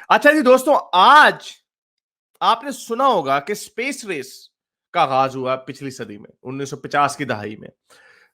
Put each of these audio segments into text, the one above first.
अच्छा जी दोस्तों, आज आपने सुना होगा कि स्पेस रेस का आगाज हुआ पिछली सदी में 1950 की दहाई में।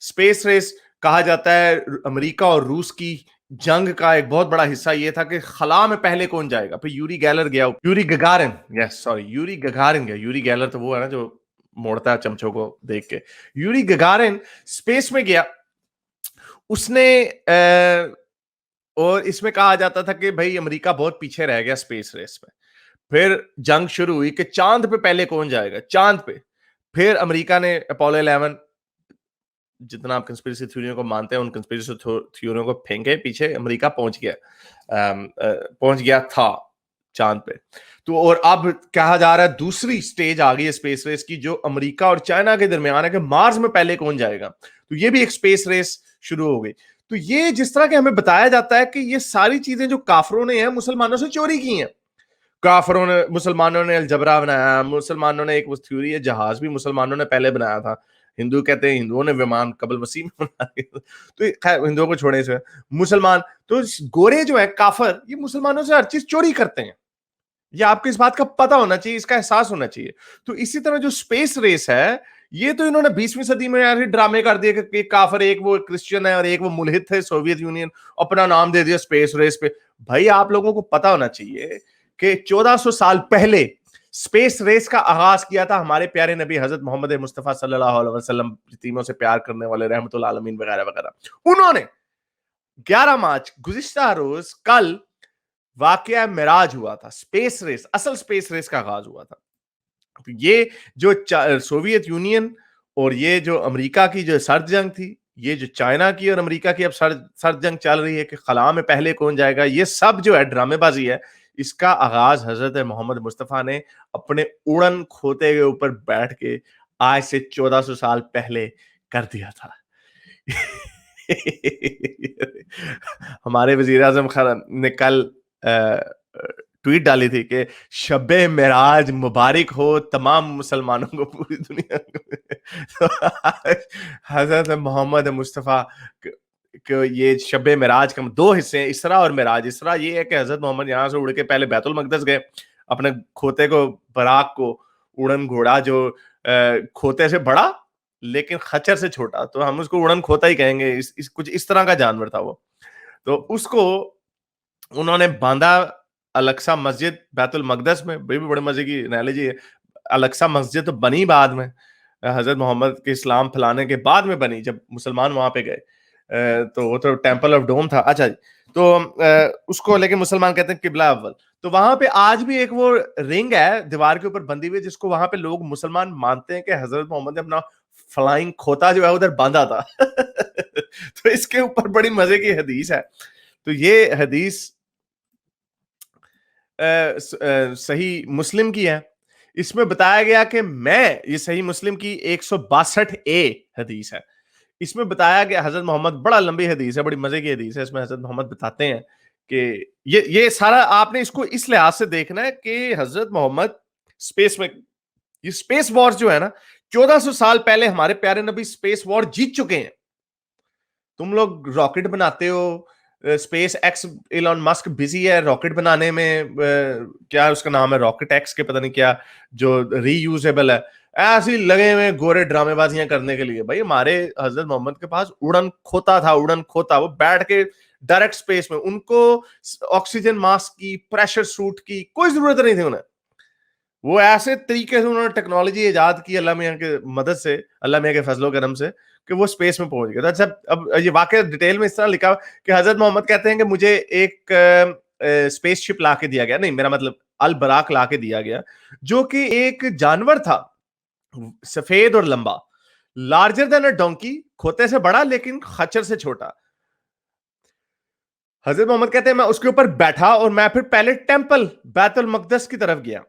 स्पेस रेस कहा जाता है अमेरिका और रूस की जंग का एक बहुत बड़ा हिस्सा ये था कि खला में पहले कौन जाएगा। फिर यूरी गैलर गया, Yuri Gagarin, yes sorry, Yuri Gagarin गया। यूरी गैलर तो वो है ना जो मोड़ता है चमचों को देख के। यूरी गगारिन स्पेस में गया। उसने और इसमें कहा जाता था कि भाई अमेरिका बहुत पीछे रह गया स्पेस रेस में। फिर जंग शुरू हुई कि चांद पे पहले कौन जाएगा, चांद पे। फिर अमेरिका ने अपोलो 11, जितना आप कंस्पिरेसी थ्योरियों को मानते हैं उन कंस्पिरेसी थ्योरियों को फेंके पीछे, अमेरिका पहुंच गया, पहुंच गया था चांद पे। तो और अब कहा जा रहा है दूसरी स्टेज आ गई है स्पेस रेस की, जो अमेरिका और चाइना के दरमियान है कि मार्स में पहले कौन जाएगा। तो ये भी एक स्पेस रेस शुरू हो गई। तो ये जिस तरह के हमें बताया जाता है कि ये सारी चीजें जो काफरों ने हैं मुसलमानों से चोरी की हैं। काफरों ने, मुसलमानों ने अलजबरा बनाया, मुसलमानों ने एक वो थ्योरी है जहाज भी मुसलमानों ने पहले बनाया था। हिंदू कहते हैं हिंदुओं ने विमान कबल मसीह में बनाया। तो खैर हिंदुओं को छोड़े से मुसलमान, तो गोरे जो है काफर, ये मुसलमानों से हर चीज चोरी करते हैं। ये आपको इस बात का पता होना चाहिए, इसका एहसास होना चाहिए। तो इसी तरह जो स्पेस रेस है, ये तो इन्होंने 20वीं सदी में यार ड्रामे कर दिए कि एक काफर, एक वो क्रिश्चियन है और एक वो मुल्हिद थे सोवियत यूनियन, अपना नाम दे दिया स्पेस रेस पे। भाई आप लोगों को पता होना चाहिए कि 1400 साल पहले स्पेस रेस का आगाज किया था हमारे प्यारे नबी हजरत मोहम्मद मुस्तफा सल्लल्लाहु अलैहि वसल्लम, यतीमों से प्यार करने वाले रहमतुल आलमीन वगैरह वगैरह। उन्होंने 11 मार्च गुज़िश्ता रोज कल वाकया मिराज हुआ था। स्पेस रेस, असल स्पेस रेस का आगाज हुआ था। तो ये जो सोवियत यूनियन और ये जो अमेरिका की जो सर्द जंग थी, ये जो चाइना की और अमेरिका की अब सर्द जंग चल रही है कि खला में पहले कौन जाएगा, ये सब जो है ड्रामेबाजी है। इसका आगाज हजरत मोहम्मद मुस्तफा ने अपने उड़न खोते के ऊपर बैठ के आज से 1400 साल पहले कर दिया था। हमारे वजीर आजम ने कल ट्वीट डाली थी कि शबे मेराज मुबारक हो तमाम मुसलमानों को पूरी दुनिया को। हजरत मोहम्मद मुस्तफ़ा को ये शबे मेराज का दो हिस्से हैं, इसरा और मेराज। इसरा ये है कि हजरत मोहम्मद यहाँ से उड़ के पहले बैतुल मकदस गए, अपने खोते को, बराक को, उड़न घोड़ा जो खोते से बड़ा लेकिन खच्चर से छोटा, तो हम उसको उड़न खोता ही कहेंगे। कुछ इस तरह का जानवर था वो। तो उसको उन्होंने बांधा अलक्सा मस्जिद बैतुल मकदस में। भी बड़े मजे की एनालॉजी है। अलक्सा मस्जिद तो बनी बाद में, हजरत मोहम्मद के इस्लाम फैलाने के बाद में बनी, जब मुसलमान वहां पे गए। तो वो तो टेंपल ऑफ डोम था। अच्छा जी, तो उसको लेके मुसलमान कहते हैं किबला अव्वल। तो वहां पे आज भी एक वो रिंग है दीवार के ऊपर बंधी हुई, जिसको वहां पे लोग मुसलमान मानते हैं कि हजरत मोहम्मद ने अपना फ्लाइंग खोता जो है उधर बांधा था। तो इसके ऊपर बड़ी मजे की हदीस है। तो ये हदीस सही मुस्लिम की है। इसमें बताया गया कि ये सही मुस्लिम की 162 ए हदीस है। इसमें बताया गया हजरत मोहम्मद, बड़ा लंबी हदीस है, बड़ी मजे की हदीस है। इसमें हजरत मोहम्मद बताते हैं कि ये सारा आपने इसको इस लिहाज से देखना है कि हजरत मोहम्मद स्पेस में, ये स्पेस वॉर जो है ना, 1400 साल पहले हमारे प्यारे नबी स्पेस वॉर जीत चुके हैं। तुम लोग रॉकेट बनाते हो, space x, Elon Musk busy है रॉकेट बनाने में, क्या उसका नाम है, रॉकेट एक्स के पता नहीं क्या, जो रीयूजेबल है। ऐसे ही लगे हुए गोरे ड्रामेबाजियां करने के लिए। भाई हमारे हजरत मोहम्मद के पास उड़न खोता था, उड़न खोता। वो बैठ के डायरेक्ट स्पेस में, उनको ऑक्सीजन मास्क की, प्रेशर सूट की कोई जरूरत नहीं थी उन्हें। वो ऐसे तरीके से उन्होंने टेक्नोलॉजी इजाद की अल्लाह मियां के मदद से, अल्लाह मियां के फजलो करम से, कि वो स्पेस में पहुंच गया था। अच्छा, अब ये वाकया डिटेल में इस तरह लिखा कि हजरत मोहम्मद कहते हैं कि मुझे एक स्पेसशिप ला के दिया गया, नहीं मेरा मतलब अल बराक ला के दिया गया, जो कि एक जानवर था, सफेद और लंबा, लार्जर देन अ डोंकी, खोते से बड़ा लेकिन खच्चर से छोटा। हजरत मोहम्मद कहते हैं मैं उसके ऊपर बैठा और मैं फिर पहले टेंपल बैतुल मकदस की तरफ गया।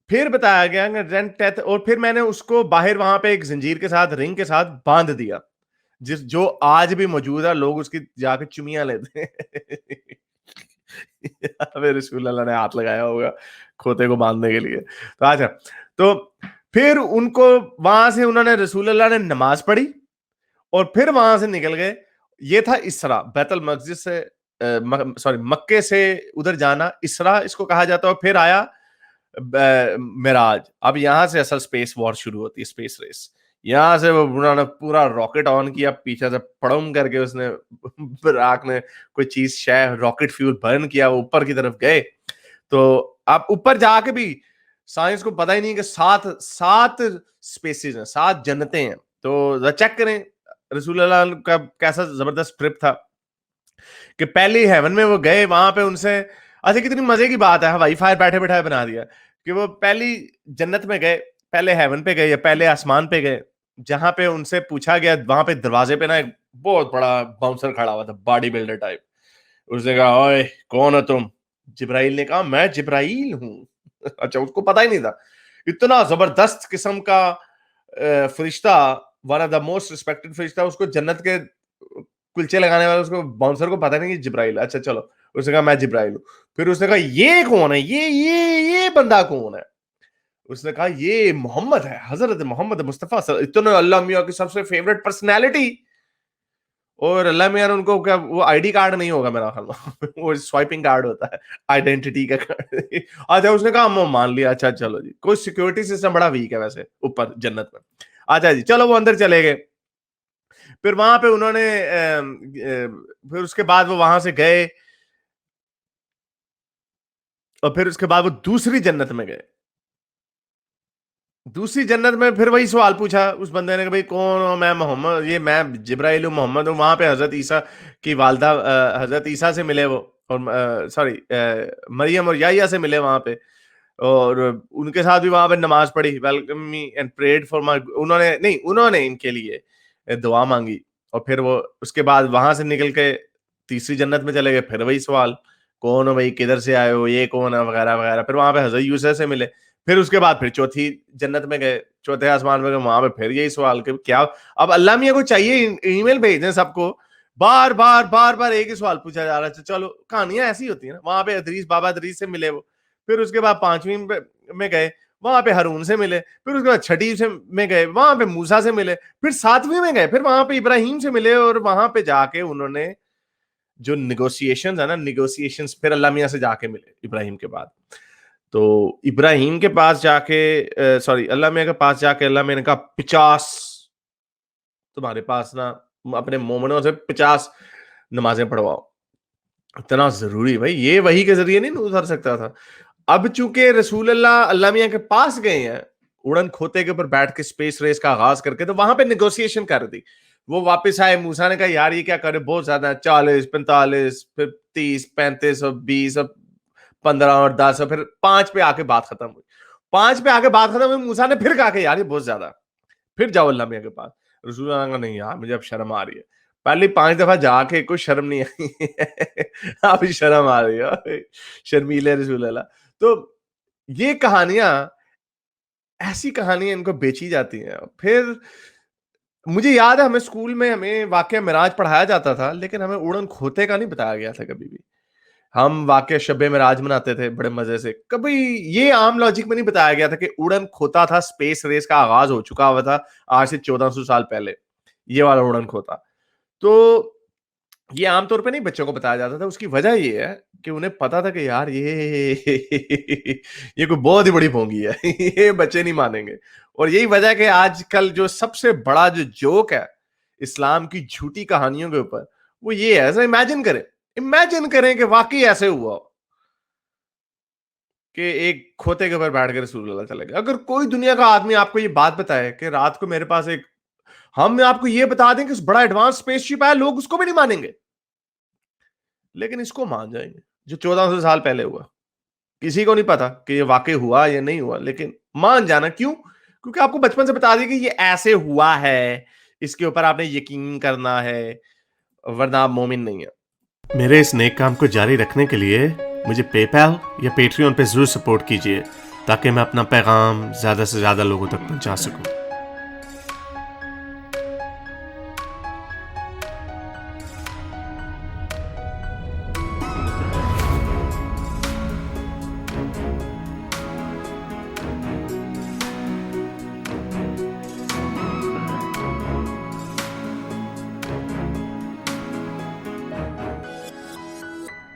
फिर बताया गया कि और फिर मैंने उसको बाहर वहां पे एक जंजीर के साथ, रिंग के साथ बांध दिया, जो आज भी मौजूद है। लोग उसकी जाके चुमियां लेते हैं। फिर रसूल अल्लाह ने हाथ लगाया होगा खोते को बांधने के लिए। तो अच्छा, तो फिर उनको वहां से उन्होंने, रसूल अल्लाह ने नमाज पढ़ी और फिर वहां से निकल गए। ये था इसरा, बैतुल मकदस से سوری مکے سے ادھر جانا اسرا اس کو کہا جاتا ہے, اور پھر آیا معراج. اب یہاں سے اصل اسپیس وار شروع ہوتی ہے, اسپیس ریس. یہاں سے وہ انہوں نے پورا راکٹ آن کیا, پیچھے سے پڑم کر کے اس نے براق نے کوئی چیز راکٹ فیول برن کیا, وہ اوپر کی طرف گئے. تو آپ اوپر جا کے بھی سائنس کو پتہ ہی نہیں کہ 7 اسپیسیز ہیں, 7 جنتیں ہیں. تو چیک کریں رسول اللہ کا کیسا زبردست ٹرپ تھا کہ پہلی ہیون میں وہ گئے, وہاں پہ ان سے اچھا کتنی مزے کی بات ہے, ہوائی فائر بیٹھے بیٹھائے بنا دیا کہ وہ پہلی جنت میں گئے, پہلے ہیون پہ گئے یا پہلے آسمان پہ گئے, جہاں پہ ان سے پوچھا گیا, وہاں پہ دروازے پہ نا ایک بہت بڑا باؤنسر کھڑا ہوا تھا, باڈی بلڈر ٹائپ. اس نے کہا اوئے کون ہو تم؟ جبرائیل نے کہا میں جبرائیل ہوں. اچھا اس کو پتا ہی نہیں تھا, اتنا زبردست قسم کا فرشتہ, one of the most respected فرشتہ, اس کو جنت کے کلچے لگانے والا, اس کو باؤنسر کو پتا نہیں کہ جبرائیل. اچھا چلو, اس نے کہا میں جبرائیل ہوں. پھر اس نے کہا یہ کون ہے, یہ بندہ کون ہے؟ اس نے کہا یہ محمد ہے, حضرت محمد مصطفیٰ, اتنے اللہ میاں کی سب سے فیوریٹ پرسنالٹی. اور اللہ میاں ان کو کیا وہ آئی ڈی کارڈ نہیں ہوگا میرا خیال میں, وہ سوائپنگ کارڈ ہوتا ہے, آئیڈینٹی کا کارڈ. اچھا اس نے کہا ہم مان لیا, اچھا چلو جی, کوئی سیکورٹی سسٹم بڑا ویک ہے ویسے اوپر جنت میں. اچھا جی چلو وہ اندر چلے گئے. پھر وہاں پہ انہوں نے پھر اس کے بعد وہ وہاں سے گئے, اور پھر اس کے بعد وہ دوسری جنت میں گئے. دوسری جنت میں پھر وہی سوال پوچھا اس بندے نے کہ بھائی کون ہو؟ میں محمد, یہ میں جبرائیل ہوں, محمد ہوں. وہاں پہ حضرت عیسیٰ کی والدہ حضرت عیسیٰ سے ملے وہ, اور سوری مریم اور یحییٰ سے ملے وہاں پہ, اور ان کے ساتھ بھی وہاں پہ نماز پڑھی, welcome me and prayed for my, انہوں نے ان کے لیے دعا مانگی. اور پھر وہ اس کے بعد وہاں سے نکل کے تیسری جنت میں چلے گئے. پھر وہی سوال کون ہو بھائی, کدھر سے آئے ہو, یہ کون ہے, وغیرہ وغیرہ. پھر وہاں پہ حضرت یوسف سے ملے. پھر اس کے بعد پھر چوتھی جنت میں گئے, چوتھے آسمان میں گئے, وہاں پہ پھر یہی سوال کہ کیا اب اللہ میاں کو چاہیے ای میل بھیج دیں سب کو, بار بار ایک ہی سوال پوچھا جا رہا ہے. چلو کہانیاں ایسی ہوتی ہیں نا. وہاں پہ ادریس, بابا ادریس سے ملے وہ. پھر اس کے بعد 5ویں میں گئے, وہاں پہ ہارون سے ملے. پھر اس کے بعد 6 میں گئے, وہاں پہ موسیٰ سے ملے. پھر 7ویں میں گئے, پھر وہاں پہ ابراہیم سے ملے. اور وہاں پہ جا کے انہوں نے جو نیگوسیشنز ہے نا, نیگوسیشنز پھر اللہ میاں سے جا کے ملے ابراہیم کے بعد. تو ابراہیم کے پاس جا کے اللہ میاں کے پاس جا کے اللہ میاں نے کہا 50 تمہارے پاس نا اپنے مومنوں سے 50 نمازیں پڑھواؤ. اتنا ضروری بھائی, یہ وحی کے ذریعے نہیں اتر سکتا تھا. اب چونکہ رسول اللہ میاں کے پاس گئے ہیں اڑن کھوتے کے اوپر بیٹھ کے اسپیس ریس کا آغاز کر کے, تو وہاں پہ نیگوسیشن کر دی. وہ واپس آئے, موسیٰ نے کہا یار یہ کیا کرے, بہت زیادہ 40 45 پھر 30 35 اور 20 اور 15 اور 10, اور پھر 5 پہ آ کے بات ختم ہوئی. 5 پہ آ کے بات ختم ہوئی, موسیٰ نے پھر کہا کہ یار یہ بہت زیادہ, پھر جاؤ اللہ میاں کے پاس. رسول اللہ کا نہیں یار مجھے اب شرم آ رہی ہے. پہلی 5 دفعہ جا کے کوئی شرم نہیں آئی, اب شرم آ رہی ہے, شرمیلے رسول اللہ. تو یہ کہانیاں, ایسی کہانیاں ان کو بیچی جاتی ہیں. پھر مجھے یاد ہے ہمیں اسکول میں ہمیں واقعہ معراج پڑھایا جاتا تھا, لیکن ہمیں اڑن کھوتے کا نہیں بتایا گیا تھا کبھی بھی. ہم واقعہ شب معراج مناتے تھے بڑے مزے سے, کبھی یہ عام لاجک میں نہیں بتایا گیا تھا کہ اڑن کھوتا تھا, اسپیس ریس کا آغاز ہو چکا ہوا تھا آج سے 1400 سال پہلے, یہ والا اڑن کھوتا. تو یہ عام طور پہ نہیں بچوں کو بتایا جاتا تھا. اس کی وجہ یہ ہے کہ انہیں پتا تھا کہ یار یہ کوئی بہت ہی بڑی بھونگی ہے, یہ بچے نہیں مانیں گے. اور یہی وجہ ہے کہ آج کل جو سب سے بڑا جو جوک ہے اسلام کی جھوٹی کہانیوں کے اوپر, وہ یہ ہے. امیجن کریں کہ واقعی ایسے ہوا ہو کہ ایک کھوتے کے اوپر بیٹھ کے رسول اللہ چلے گئے. اگر کوئی دنیا کا آدمی آپ کو یہ بات بتائے کہ رات کو میرے پاس ایک, ہم آپ کو یہ بتا دیں کہ اس بڑا ایڈوانس اسپیس شپ ہے, لوگ اس کو بھی نہیں مانیں گے, لیکن اس کو مان جائیں گے جو 1400 سال پہلے ہوا. کسی کو نہیں پتا کہ یہ واقع ہوا یا نہیں ہوا, لیکن مان جانا. کیوں؟ کیونکہ آپ کو بچپن سے بتا دیا کہ یہ ایسے ہوا ہے, اس کے اوپر آپ نے یقین کرنا ہے, ورنہ آپ مومن نہیں ہیں. میرے اس نیک کام کو جاری رکھنے کے لیے مجھے پے پیل یا پیٹریون پہ ضرور سپورٹ کیجیے, تاکہ میں اپنا پیغام زیادہ سے زیادہ لوگوں تک پہنچا سکوں.